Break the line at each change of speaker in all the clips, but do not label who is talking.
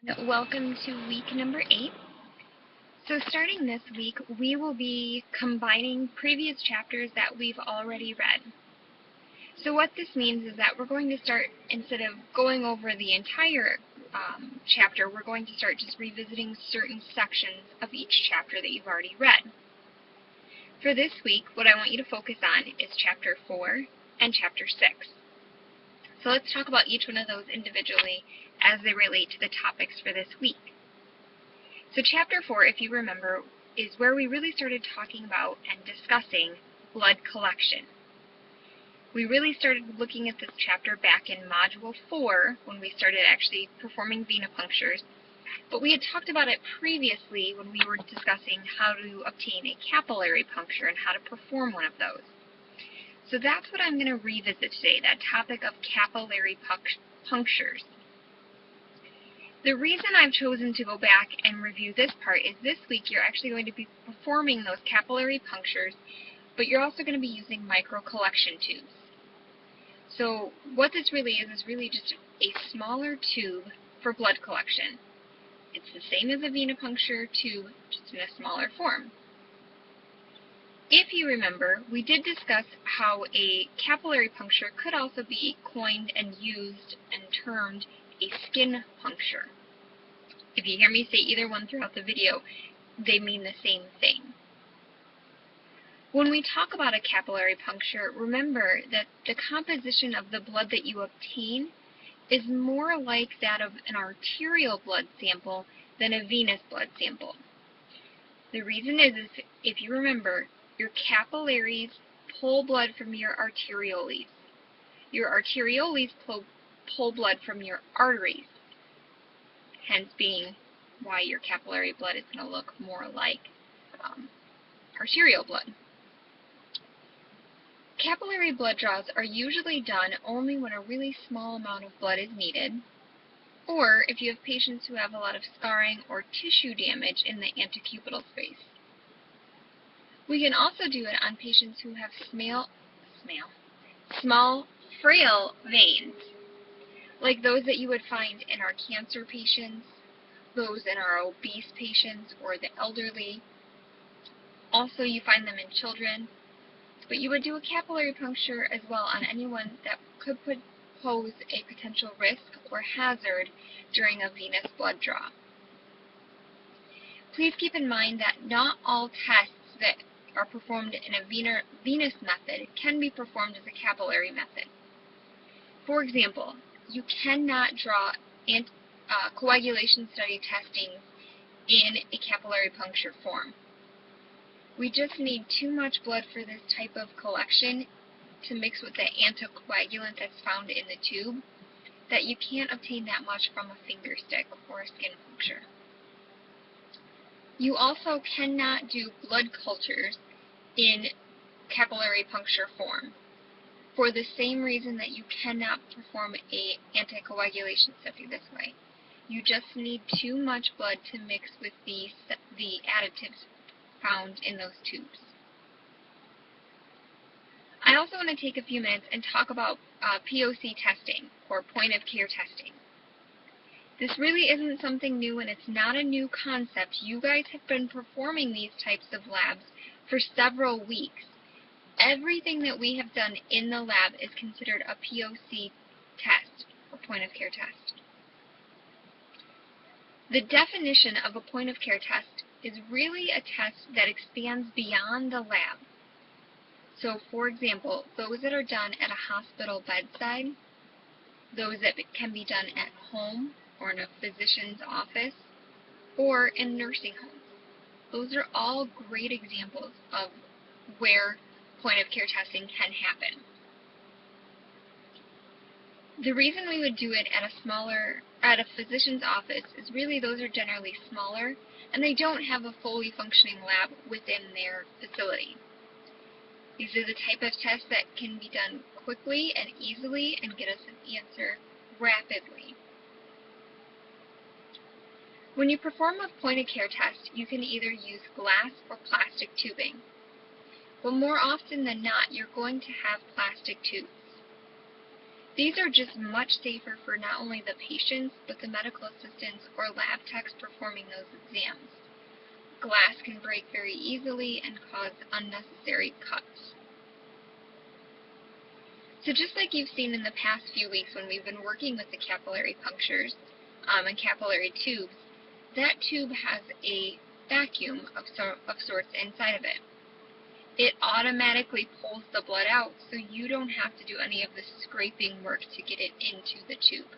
Welcome to week number 8. So starting this week, we will be combining previous chapters that we've already read. So what this means is that we're going to start, instead of going over the entire chapter, we're going to start just revisiting certain sections of each chapter that you've already read. For this week, what I want you to focus on is chapter 4 and chapter 6. So let's talk about each one of those individually as they relate to the topics for this week. So chapter 4, if you remember, is where we really started talking about and discussing blood collection. We really started looking at this chapter back in Module 4 when we started actually performing venipunctures, but we had talked about it previously when we were discussing how to obtain a capillary puncture and how to perform one of those. So that's what I'm going to revisit today, that topic of capillary punctures. The reason I've chosen to go back and review this part is this week you're actually going to be performing those capillary punctures, but you're also going to be using microcollection tubes. So what this really is really just a smaller tube for blood collection. It's the same as a venipuncture tube, just in a smaller form. If you remember, we did discuss how a capillary puncture could also be coined and used and termed a skin puncture. If you hear me say either one throughout the video, they mean the same thing. When we talk about a capillary puncture, remember that the composition of the blood that you obtain is more like that of an arterial blood sample than a venous blood sample. The reason is if you remember, your capillaries pull blood from your arterioles. Your arterioles pull blood from your arteries, hence being why your capillary blood is going to look more like arterial blood. Capillary blood draws are usually done only when a really small amount of blood is needed, or if you have patients who have a lot of scarring or tissue damage in the antecubital space. We can also do it on patients who have small, frail veins, like those that you would find in our cancer patients, those in our obese patients, or the elderly. Also, you find them in children, but you would do a capillary puncture as well on anyone that could pose a potential risk or hazard during a venous blood draw. Please keep in mind that not all tests that are performed in a venous method can be performed as a capillary method. For example, you cannot draw coagulation study testing in a capillary puncture form. We just need too much blood for this type of collection to mix with the anticoagulant that's found in the tube that you can't obtain that much from a finger stick or a skin puncture. You also cannot do blood cultures in capillary puncture form for the same reason that you cannot perform an anticoagulation study this way. You just need too much blood to mix with the additives found in those tubes. I also want to take a few minutes and talk about POC testing, or point of care testing. This really isn't something new, and it's not a new concept. You guys have been performing these types of labs for several weeks. Everything that we have done in the lab is considered a POC test, or point of care test. The definition of a point of care test is really a test that expands beyond the lab. So, for example, those that are done at a hospital bedside, those that can be done at home or in a physician's office, or in nursing homes. Those are all great examples of where point of care testing can happen. The reason we would do it at a physician's office is really those are generally smaller and they don't have a fully functioning lab within their facility. These are the type of tests that can be done quickly and easily and get us an answer rapidly. When you perform a point of care test, you can either use glass or plastic tubing. But more often than not, you're going to have plastic tubes. These are just much safer for not only the patients, but the medical assistants or lab techs performing those exams. Glass can break very easily and cause unnecessary cuts. So just like you've seen in the past few weeks when we've been working with the capillary punctures and capillary tubes, that tube has a vacuum of sorts inside of it. It automatically pulls the blood out, so you don't have to do any of the scraping work to get it into the tube.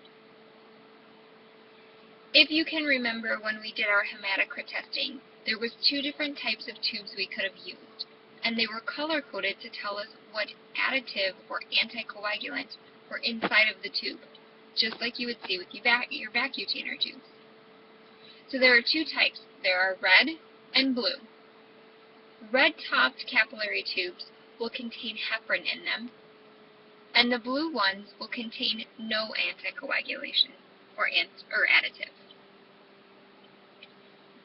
If you can remember when we did our hematocrit testing, there was 2 different types of tubes we could have used, and they were color-coded to tell us what additive or anticoagulant were inside of the tube, just like you would see with your Vacutainer tubes. So there are 2 types. There are red and blue. Red-topped capillary tubes will contain heparin in them, and the blue ones will contain no anticoagulation or additive.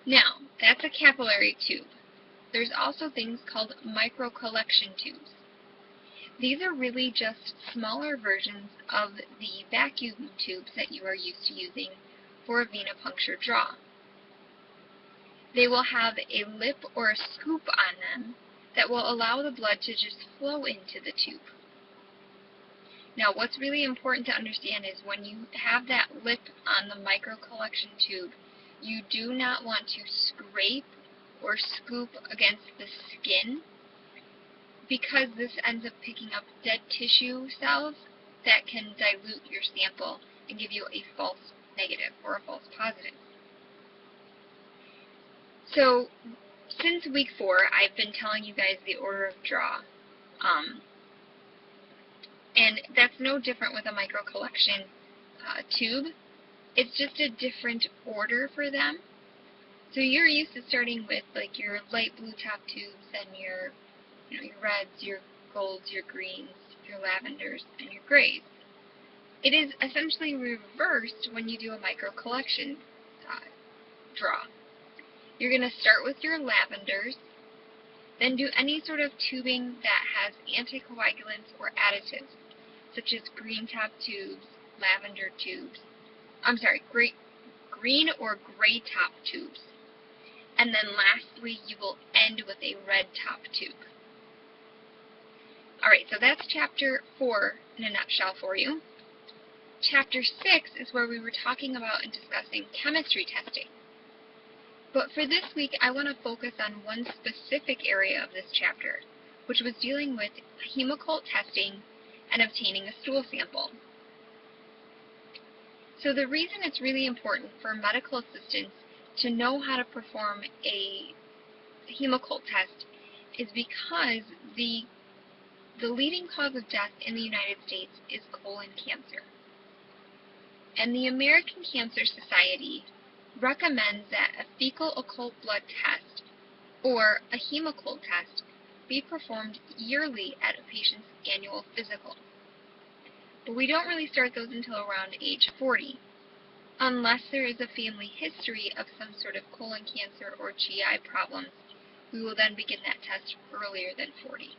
Now, that's a capillary tube. There's also things called microcollection tubes. These are really just smaller versions of the vacuum tubes that you are used to using for a venipuncture draw. They will have a lip or a scoop on them that will allow the blood to just flow into the tube. Now, what's really important to understand is when you have that lip on the microcollection tube, you do not want to scrape or scoop against the skin, because this ends up picking up dead tissue cells that can dilute your sample and give you a false negative or a false positive. So, since week 4, I've been telling you guys the order of draw, and that's no different with a microcollection tube. It's just a different order for them. So you're used to starting with like your light blue top tubes and your reds, your golds, your greens, your lavenders, and your grays. It is essentially reversed when you do a microcollection draw. You're going to start with your lavenders, then do any sort of tubing that has anticoagulants or additives, such as green top tubes, lavender tubes, green or gray top tubes. And then lastly, you will end with a red top tube. Alright, so that's Chapter 4 in a nutshell for you. Chapter 6 is where we were talking about and discussing chemistry testing. But for this week, I want to focus on one specific area of this chapter, which was dealing with Hemoccult testing and obtaining a stool sample. So the reason it's really important for medical assistants to know how to perform a Hemoccult test is because the leading cause of death in the United States is colon cancer. And the American Cancer Society recommends that a fecal occult blood test or a Hemoccult test be performed yearly at a patient's annual physical. But we don't really start those until around age 40, unless there is a family history of some sort of colon cancer or GI problems. We will then begin that test earlier than 40.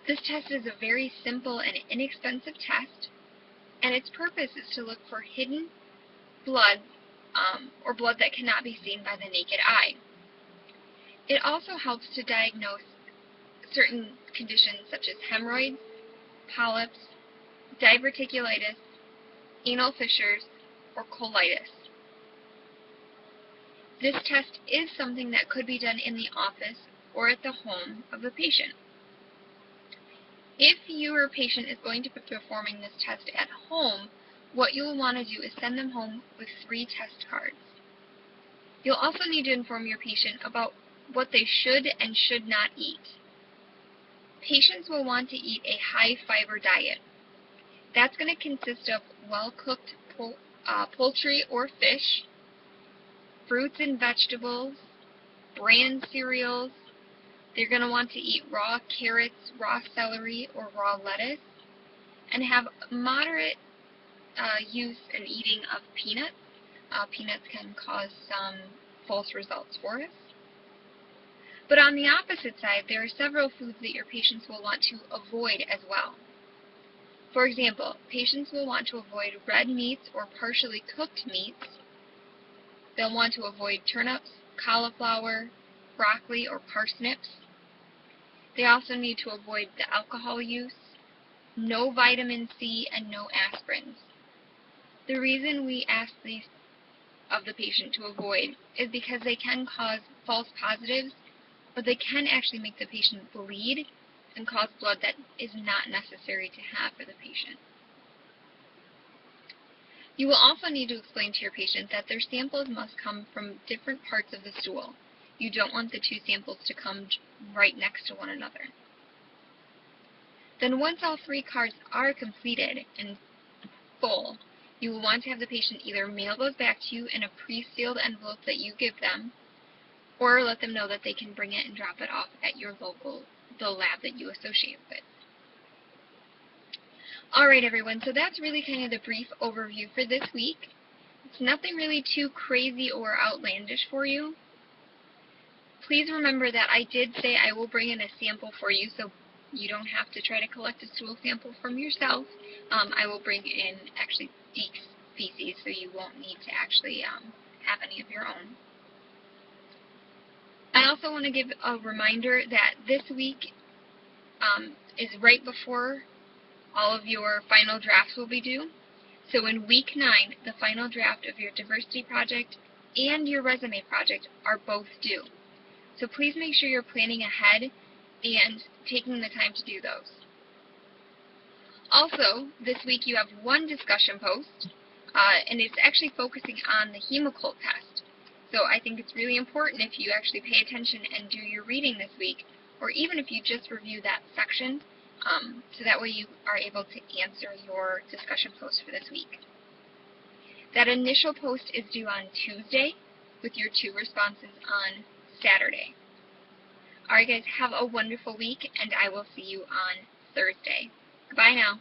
This test is a very simple and inexpensive test, and its purpose is to look for hidden blood or blood that cannot be seen by the naked eye. It also helps to diagnose certain conditions such as hemorrhoids, polyps, diverticulitis, anal fissures, or colitis. This test is something that could be done in the office or at the home of the patient. If your patient is going to be performing this test at home, what you will want to do is send them home with 3 test cards. You'll also need to inform your patient about what they should and should not eat. Patients will want to eat a high-fiber diet. That's going to consist of well-cooked poultry or fish, fruits and vegetables, bran cereals. They're going to want to eat raw carrots, raw celery, or raw lettuce, and have moderate use and eating of peanuts. Peanuts can cause some false results for us. But on the opposite side, there are several foods that your patients will want to avoid as well. For example, patients will want to avoid red meats or partially cooked meats. They'll want to avoid turnips, cauliflower, broccoli, or parsnips. They also need to avoid the alcohol use, no vitamin C, and no aspirins. The reason we ask these of the patient to avoid is because they can cause false positives, or they can actually make the patient bleed and cause blood that is not necessary to have for the patient. You will also need to explain to your patient that their samples must come from different parts of the stool. You don't want the two samples to come right next to one another. Then once all 3 cards are completed and full, you will want to have the patient either mail those back to you in a pre-sealed envelope that you give them, or let them know that they can bring it and drop it off at your the lab that you associate with. Alright everyone, so that's really kind of the brief overview for this week. It's nothing really too crazy or outlandish for you. Please remember that I did say I will bring in a sample for you, so you don't have to try to collect a stool sample from yourself. I will bring in actually Deke's feces, so you won't need to actually have any of your own. I also want to give a reminder that this week is right before all of your final drafts will be due. So in week 9, the final draft of your diversity project and your resume project are both due. So please make sure you're planning ahead and taking the time to do those. Also, this week you have one discussion post, and it's actually focusing on the Hemoccult test. So I think it's really important if you actually pay attention and do your reading this week, or even if you just review that section, so that way you are able to answer your discussion post for this week. That initial post is due on Tuesday, with your 2 responses on Saturday. Alright guys, have a wonderful week, and I will see you on Thursday. Goodbye now.